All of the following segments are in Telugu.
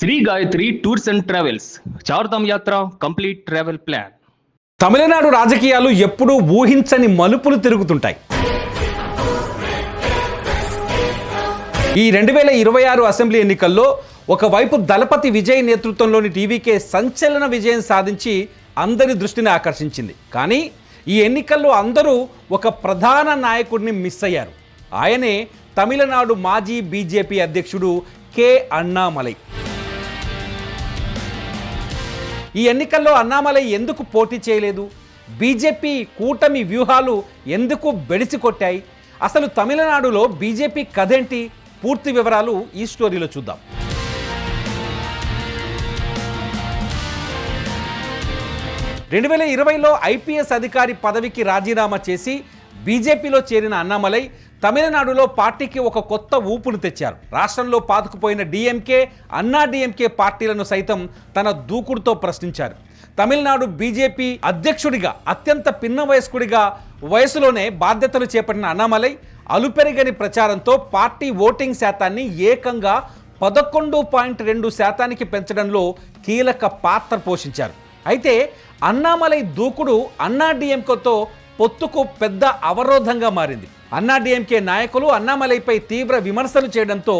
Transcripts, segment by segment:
Shri Gayatri tours and travels Chardham యాత్ర కంప్లీట్ ట్రావెల్ ప్లాన్. తమిళనాడు రాజకీయాలు ఎప్పుడూ ఊహించని మలుపులు తిరుగుతుంటాయి. ఈ 2026 అసెంబ్లీ ఎన్నికల్లో ఒకవైపు దళపతి విజయ్ నేతృత్వంలోని టీవీకే సంచలన విజయం సాధించి అందరి దృష్టిని ఆకర్షించింది. కానీ ఈ ఎన్నికల్లో అందరూ ఒక ప్రధాన నాయకుడిని మిస్ అయ్యారు. ఆయనే తమిళనాడు మాజీ బీజేపీ అధ్యక్షుడు కె అన్నామలై. ఈ ఎన్నికల్లో అన్నామలై ఎందుకు పోటీ చేయలేదు? బీజేపీ కూటమి వ్యూహాలు ఎందుకు బెడిసి కొట్టాయి? అసలు తమిళనాడులో బీజేపీ కథేంటి? పూర్తి వివరాలు ఈ స్టోరీలో చూద్దాం. రెండు 2020లో ఐపీఎస్ అధికారి పదవికి రాజీనామా చేసి బీజేపీలో చేరిన అన్నామలై తమిళనాడులో పార్టీకి ఒక కొత్త ఊపును తెచ్చారు. రాష్ట్రంలో పాతుకుపోయిన డిఎంకే, అన్నా డిఎంకే పార్టీలను సైతం తన దూకుడుతో ప్రశ్నించారు. తమిళనాడు బీజేపీ అధ్యక్షుడిగా అత్యంత పిన్న వయసులోనే బాధ్యతలు చేపట్టిన అన్నామలై అలుపెరగని ప్రచారంతో పార్టీ ఓటింగ్ శాతాన్ని ఏకంగా 11.2% పెంచడంలో కీలక పాత్ర పోషించారు. అయితే అన్నామలై దూకుడు అన్నా డిఎంకేతో పొత్తుకు పెద్ద అవరోధంగా మారింది. అన్నా డిఎంకే నాయకులు అన్నామలైపై తీవ్ర విమర్శలు చేయడంతో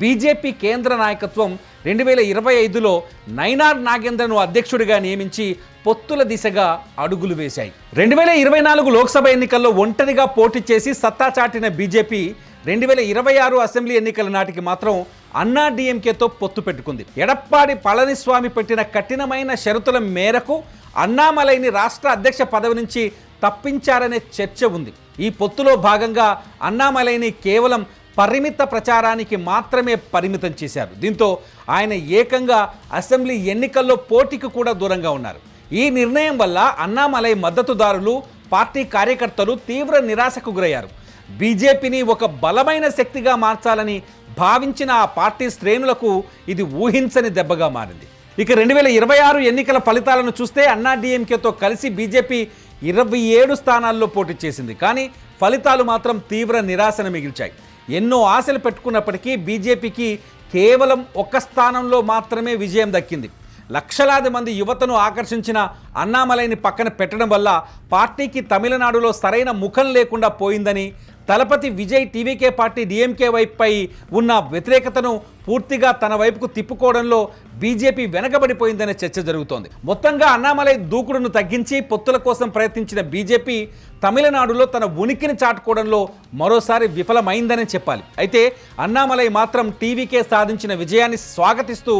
బీజేపీ కేంద్ర నాయకత్వం 2025లో నైనార్ నాగేంద్రను అధ్యక్షుడిగా నియమించి పొత్తుల దిశగా అడుగులు వేశాయి. 2024 లోక్సభ ఎన్నికల్లో ఒంటరిగా పోటీ చేసి సత్తా చాటిన బీజేపీ 2026 అసెంబ్లీ ఎన్నికల నాటికి మాత్రం అన్నా డిఎంకేతో పొత్తు పెట్టుకుంది. ఎడప్పాడి పళనిస్వామి పెట్టిన కఠినమైన షరతుల మేరకు అన్నామలైని రాష్ట్ర అధ్యక్ష పదవి నుంచి తప్పించారనే చర్చ ఉంది. ఈ పొత్తులో భాగంగా అన్నామలైని కేవలం పరిమిత ప్రచారానికి మాత్రమే పరిమితం చేశారు. దీంతో ఆయన ఏకంగా అసెంబ్లీ ఎన్నికల్లో పోటీకి కూడా దూరంగా ఉన్నారు. ఈ నిర్ణయం వల్ల అన్నామలై మద్దతుదారులు, పార్టీ కార్యకర్తలు తీవ్ర నిరాశకు గురయ్యారు. బీజేపీని ఒక బలమైన శక్తిగా మార్చాలని భావించిన ఆ పార్టీ శ్రేణులకు ఇది ఊహించని దెబ్బగా మారింది. ఇక 2026 ఎన్నికల ఫలితాలను చూస్తే అన్నా డిఎంకేతో కలిసి బీజేపీ 27 స్థానాల్లో పోటీ చేసింది. కానీ ఫలితాలు మాత్రం తీవ్ర నిరాశను మిగిల్చాయి. ఎన్నో ఆశలు పెట్టుకున్నప్పటికీ బీజేపీకి కేవలం ఒక్క స్థానంలో మాత్రమే విజయం దక్కింది. లక్షలాది మంది యువతను ఆకర్షించిన అన్నామలైని పక్కన పెట్టడం వల్ల పార్టీకి తమిళనాడులో సరైన ముఖం లేకుండా పోయిందని, దళపతి విజయ్ టీవీకే పార్టీ డిఎంకే వైపుపై ఉన్న వ్యతిరేకతను పూర్తిగా తన వైపుకు తిప్పుకోవడంలో బీజేపీ వెనకబడిపోయిందనే చర్చ జరుగుతోంది. మొత్తంగా అన్నామలై దూకుడును తగ్గించి పొత్తుల కోసం ప్రయత్నించిన బీజేపీ తమిళనాడులో తన ఉనికిని చాటుకోవడంలో మరోసారి విఫలమైందనే చెప్పాలి. అయితే అన్నామలై మాత్రం టీవీకే సాధించిన విజయాన్ని స్వాగతిస్తూ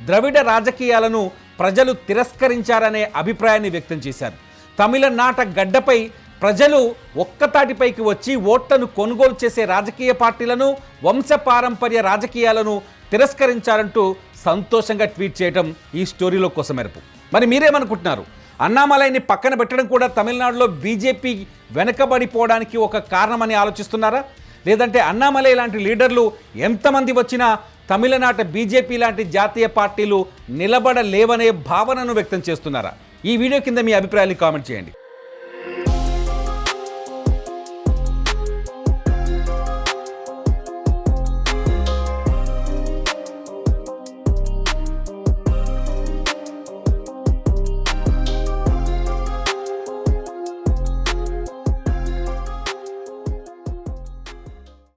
ద్రవిడ రాజకీయాలను ప్రజలు తిరస్కరించారనే అభిప్రాయాన్ని వ్యక్తం చేశారు. తమిళనాట గడ్డపై ప్రజలు ఒక్కతాటిపైకి వచ్చి ఓట్లను కొనుగోలు చేసే రాజకీయ పార్టీలను, వంశపారంపర్య రాజకీయాలను తిరస్కరించారంటూ సంతోషంగా ట్వీట్ చేయడం ఈ స్టోరీలో కోసమెరుపు. మరి మీరేమనుకుంటున్నారు? అన్నామలైని పక్కన పెట్టడం కూడా తమిళనాడులో బీజేపీ వెనకబడిపోవడానికి ఒక కారణమని ఆలోచిస్తున్నారా? లేదంటే అన్నామలై లాంటి లీడర్లు ఎంతమంది వచ్చినా తమిళనాట బీజేపీ లాంటి జాతీయ పార్టీలు నిలబడలేవనే భావనను వ్యక్తం చేస్తున్నారా? ఈ వీడియో కింద మీ అభిప్రాయాన్ని కామెంట్ చేయండి.